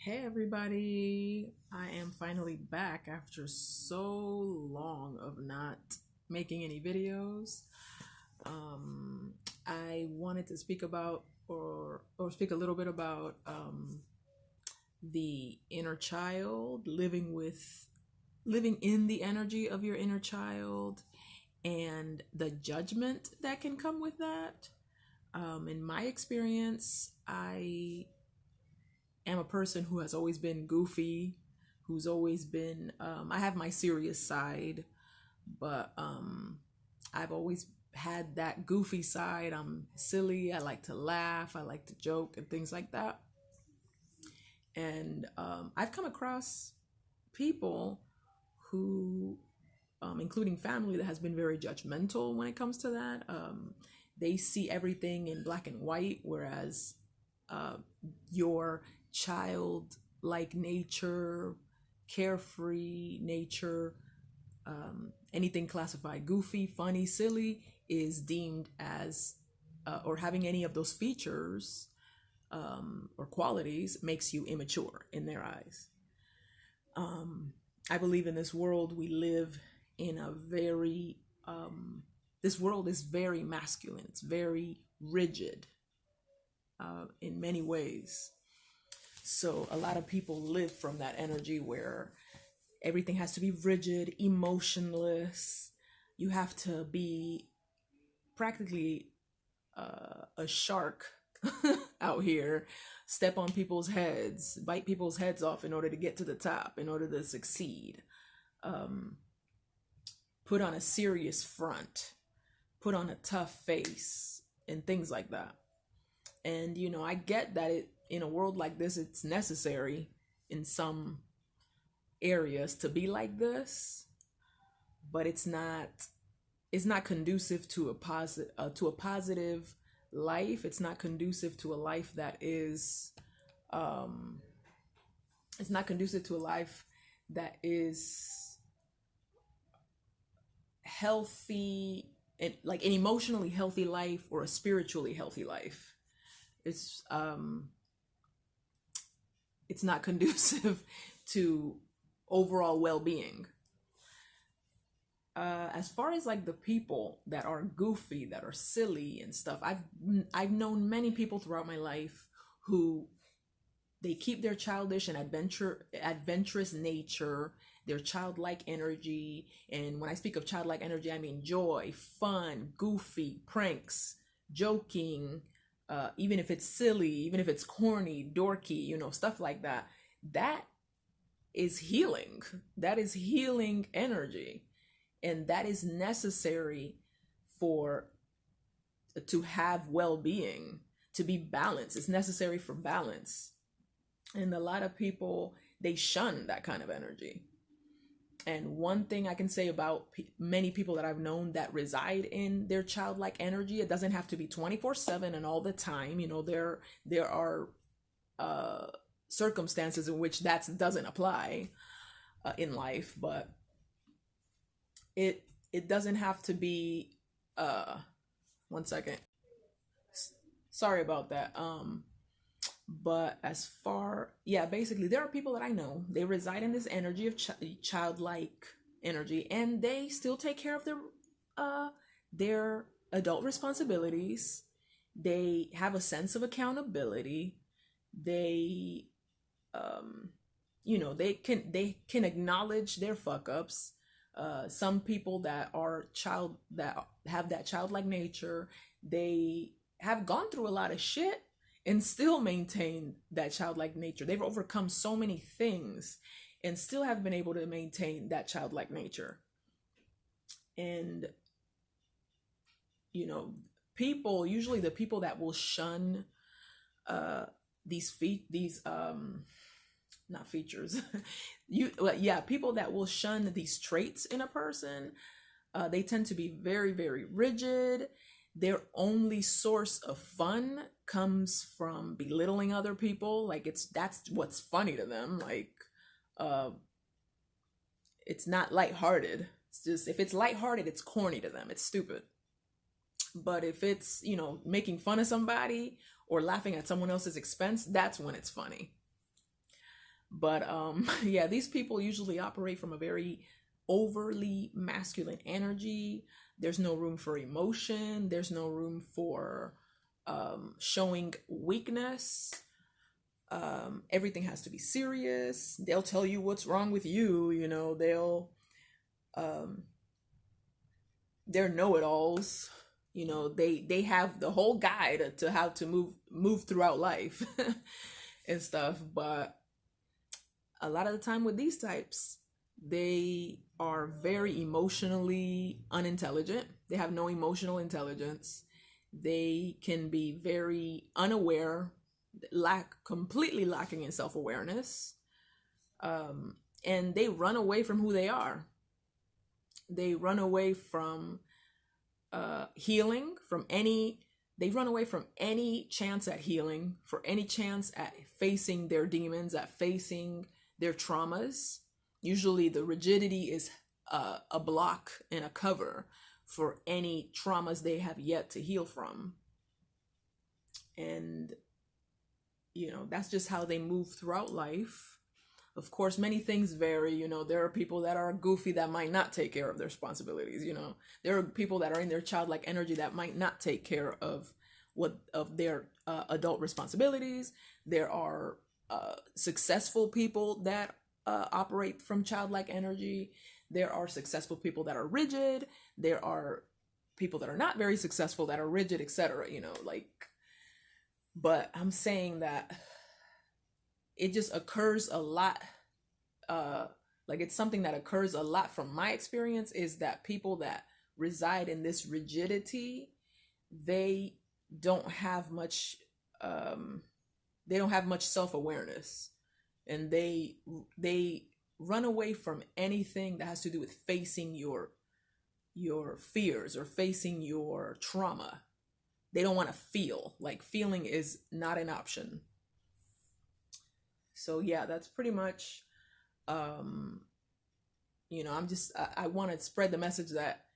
Hey everybody, I am finally back after so long of not making any videos. I wanted to speak about or speak a little bit about the inner child, living in the energy of your inner child and the judgment that can come with that. In my experience, I am a person who has always been goofy, who's always been, I have my serious side, but I've always had that goofy side. I'm silly, I like to laugh, I like to joke and things like that. And I've come across people who, including family, that has been very judgmental when it comes to that. They see everything in black and white, whereas your childlike nature, carefree nature, anything classified goofy, funny, silly is deemed as, or having any of those features or qualities makes you immature in their eyes. I believe in this world we live in a very, this world is very masculine, it's very rigid in many ways. So a lot of people live from that energy where everything has to be rigid, emotionless. You have to be practically a shark out here, step on people's heads, bite people's heads off in order to get to the top, in order to succeed. Put on a serious front, put on a tough face, and things like that. And, I get that in a world like this, it's necessary in some areas to be like this, but it's not conducive to a positive life. It's not conducive to a life that is, it's not conducive to a life that is healthy, and like an emotionally healthy life or a spiritually healthy life. It's not conducive to overall well-being. As far as like the people that are goofy, that are silly and stuff, I've known many people throughout my life who they keep their childish and adventurous nature, their childlike energy. And when I speak of childlike energy, I mean joy, fun, goofy, pranks, joking, even if it's silly, even if it's corny, dorky, stuff like that. That is healing. That is healing energy. And that is necessary to have well-being, to be balanced. It's necessary for balance. And a lot of people, they shun that kind of energy. And one thing I can say about many people that I've known that reside in their childlike energy, it doesn't have to be 24/7 and all the time. There are circumstances in which that doesn't apply in life, but it doesn't have to be. One second. Sorry about that. But basically there are people that I know, they reside in this energy of childlike energy, and they still take care of their adult responsibilities. They have a sense of accountability. They they can acknowledge their fuck ups. Some people that have that childlike nature, they have gone through a lot of shit and still maintain that childlike nature. They've overcome so many things and still have been able to maintain that childlike nature. And usually the people that will shun not features people that will shun these traits in a person, they tend to be very, very rigid. Their only source of fun comes from belittling other people. Like that's what's funny to them. Like it's not lighthearted. It's just, if it's lighthearted, it's corny to them. It's stupid. But if it's, making fun of somebody or laughing at someone else's expense, that's when it's funny. But yeah, these people usually operate from a very overly masculine energy. There's no room for emotion. There's no room for showing weakness. Everything has to be serious. They'll tell you what's wrong with you. You know, um, they're know-it-alls. You know, they have the whole guide to how to move throughout life and stuff. But a lot of the time with these types, they are very emotionally unintelligent. They have no emotional intelligence. They can be very unaware, completely lacking in self-awareness. And they run away from who they are. They run away from healing, they run away from any chance at healing, for any chance at facing their demons, at facing their traumas. Usually the rigidity is a block and a cover for any traumas they have yet to heal from. And, you know, that's just how they move throughout life. Of course, many things vary. You know, there are people that are goofy that might not take care of their responsibilities. You know, there are people that are in their childlike energy that might not take care of their adult responsibilities. There are successful people that operate from childlike energy. There are successful people that are rigid. There are people that are not very successful that are rigid, etc. You know, like, but I'm saying that it just occurs a lot. Like, it's something that occurs a lot from my experience, is that people that reside in this rigidity, they don't have much self-awareness, and they run away from anything that has to do with facing your fears or facing your trauma. They don't want to feel. Like, feeling is not an option. So yeah, that's pretty much you know, I want to spread the message that,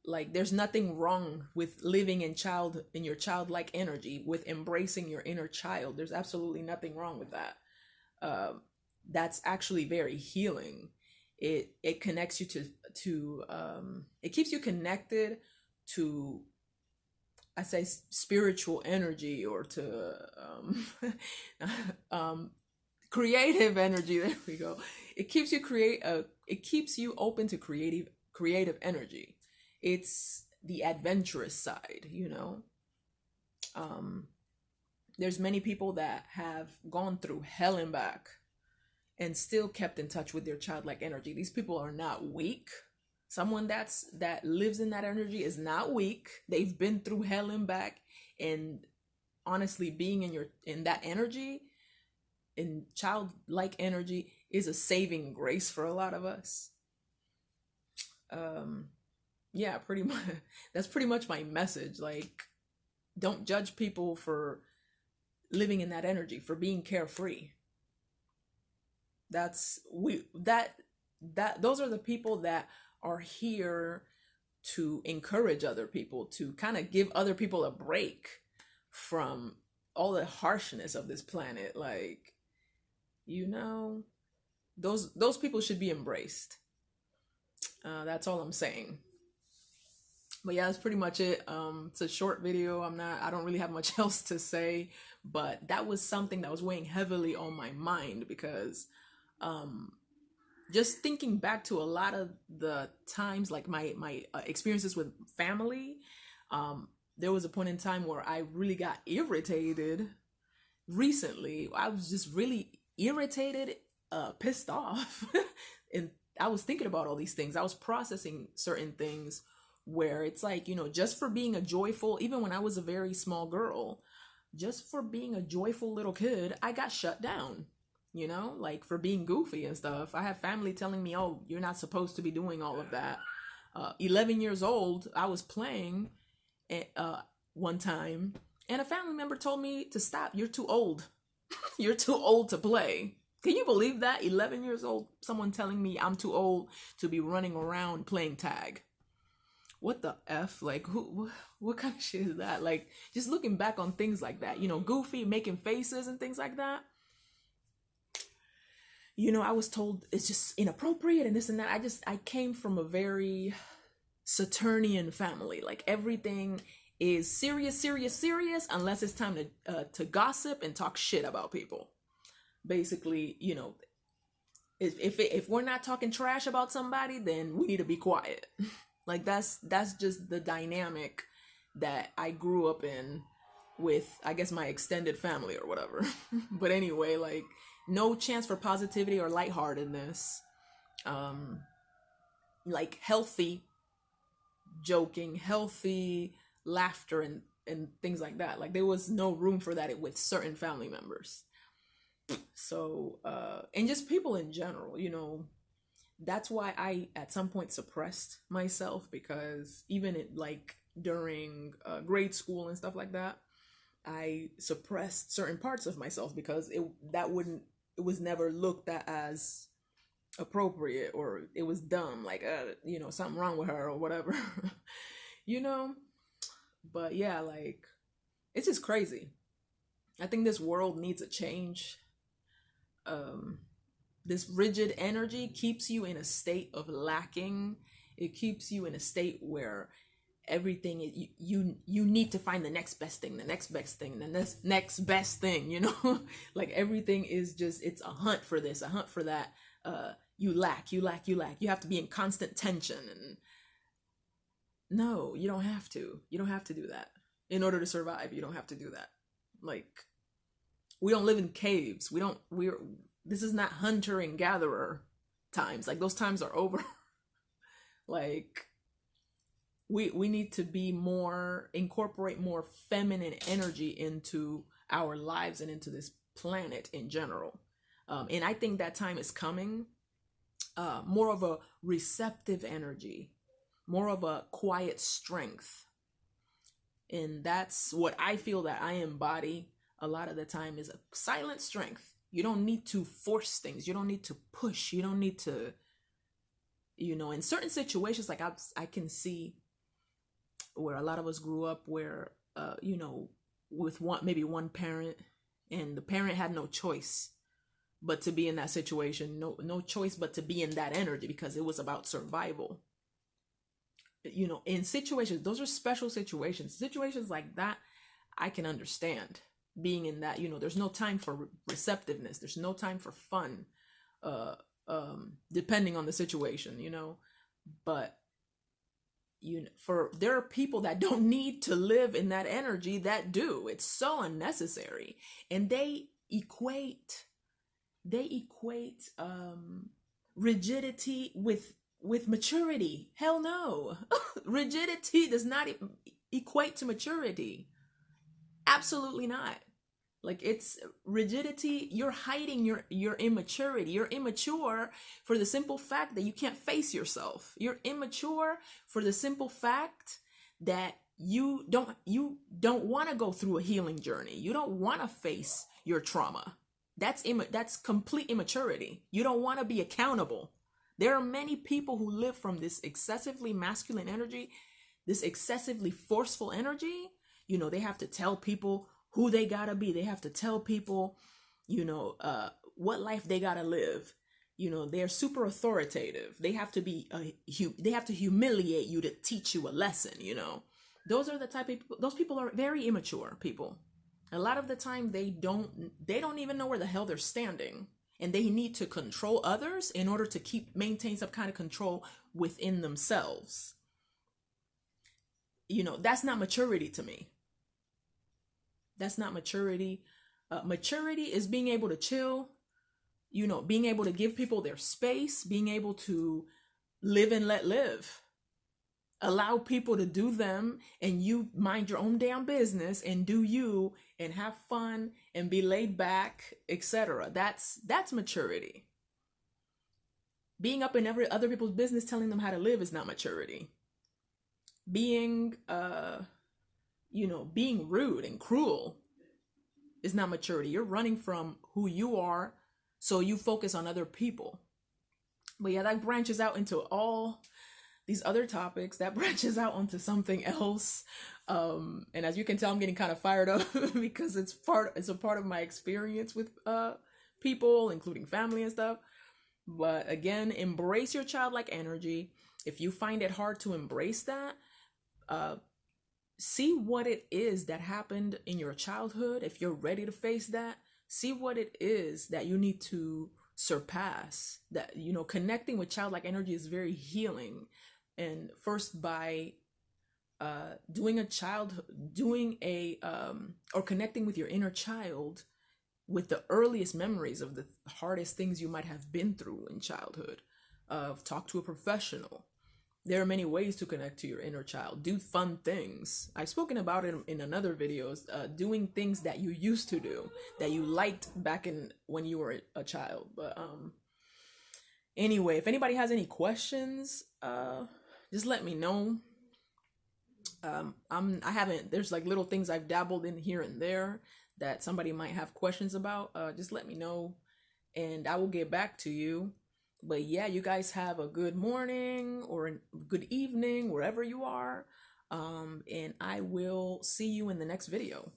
like, there's nothing wrong with living in your childlike energy, with embracing your inner child. There's absolutely nothing wrong with that. That's actually very healing. It connects you to it keeps you connected to, I say, spiritual energy, or to creative energy. There we go. It keeps you open to creative energy. It's the adventurous side, you know. There's many people that have gone through hell and back and still kept in touch with their childlike energy. These people are not weak. Someone that lives in that energy is not weak. They've been through hell and back, and honestly, being in that energy, in childlike energy, is a saving grace for a lot of us. Yeah, pretty much. That's pretty much my message. Like, don't judge people for living in that energy, for being carefree. Those are the people that are here to encourage other people, to kind of give other people a break from all the harshness of this planet. Like, you know, those people should be embraced. That's all I'm saying. But yeah, that's pretty much it. It's a short video. I don't really have much else to say, but that was something that was weighing heavily on my mind, because just thinking back to a lot of the times, like my experiences with family, there was a point in time where I really got irritated. Recently, I was just really irritated, pissed off, and I was thinking about all these things. I was processing certain things where it's like, you know, just for being a joyful, even when I was a very small girl, just for being a joyful little kid, I got shut down, you know, like, for being goofy and stuff. I have family telling me, oh, you're not supposed to be doing all of that. 11 years old, I was playing one time, and a family member told me to stop. You're too old. You're too old to play. Can you believe that? 11 years old, someone telling me I'm too old to be running around playing tag. What the F? Like, what kind of shit is that? Like, just looking back on things like that, you know, goofy, making faces and things like that. I was told it's just inappropriate and this and that. I came from a very Saturnian family. Like everything is serious, serious, serious, unless it's time to gossip and talk shit about people. Basically, if we're not talking trash about somebody, then we need to be quiet. Like that's just the dynamic that I grew up in with, I guess, my extended family or whatever. But anyway, like no chance for positivity or lightheartedness. Like healthy joking, healthy laughter and things like that. Like there was no room for that with certain family members. So and just people in general, that's why I at some point suppressed myself, because even like during grade school and stuff like that, I suppressed certain parts of myself because it was never looked at as appropriate, or it was dumb, like something wrong with her or whatever. you know but yeah, like it's just crazy. I think this world needs a change. This rigid energy keeps you in a state of lacking. It keeps you in a state where everything you need to find the next best thing, the next best thing, the next best thing. Like everything is just, it's a hunt for this, a hunt for that. You lack. You have to be in constant tension. And no, you don't have to do that in order to survive. You don't have to do that. Like we don't live in caves. This is not hunter and gatherer times. Like those times are over. Like we need to incorporate more feminine energy into our lives and into this planet in general. And I think that time is coming. More of a receptive energy, more of a quiet strength. And that's what I feel that I embody a lot of the time, is a silent strength. You don't need to force things. You don't need to push. You don't need to, in certain situations, like I can see where a lot of us grew up where, with maybe one parent, and the parent had no choice but to be in that situation. No choice but to be in that energy, because it was about survival. In situations, those are special situations like that, I can understand being in that. There's no time for receptiveness, there's no time for fun, depending on the situation. But there are people that don't need to live in that energy that do. It's so unnecessary. And they equate rigidity with maturity. Hell no. Rigidity does not equate to maturity. Absolutely not. Like it's rigidity. You're hiding your immaturity. You're immature for the simple fact that you can't face yourself. You're immature for the simple fact that you don't want to go through a healing journey. You don't want to face your trauma. That's complete immaturity. You don't want to be accountable. There are many people who live from this excessively masculine energy, this excessively forceful energy. They have to tell people who they gotta be. They have to tell people, what life they gotta live. They're super authoritative. They have to they have to humiliate you to teach you a lesson. Those are the type of people. Those people are very immature people. A lot of the time they don't even know where the hell they're standing, and they need to control others in order to maintain some kind of control within themselves. That's not maturity to me. That's not maturity. Maturity is being able to chill, being able to give people their space, being able to live and let live. Allow people to do them, and you mind your own damn business and do you and have fun and be laid back, etc. That's maturity. Being up in other people's business, telling them how to live, is not maturity. Being being rude and cruel is not maturity. You're running from who you are, so you focus on other people. But yeah, that branches out into all these other topics. That branches out onto something else. And as you can tell, I'm getting kind of fired up because it's a part of my experience with people, including family and stuff. But again, embrace your childlike energy. If you find it hard to embrace that, see what it is that happened in your childhood. If you're ready to face that, see what it is that you need to surpass. That, you know, connecting with childlike energy is very healing. And first, by or connecting with your inner child with the earliest memories of the hardest things you might have been through in childhood. Talk to a professional. There are many ways to connect to your inner child. Do fun things. I've spoken about it in another videos. Doing things that you used to do, that you liked back in when you were a child. But anyway, if anybody has any questions, just let me know. There's like little things I've dabbled in here and there that somebody might have questions about. Just let me know and I will get back to you. But yeah, you guys have a good morning or a good evening wherever you are. And I will see you in the next video.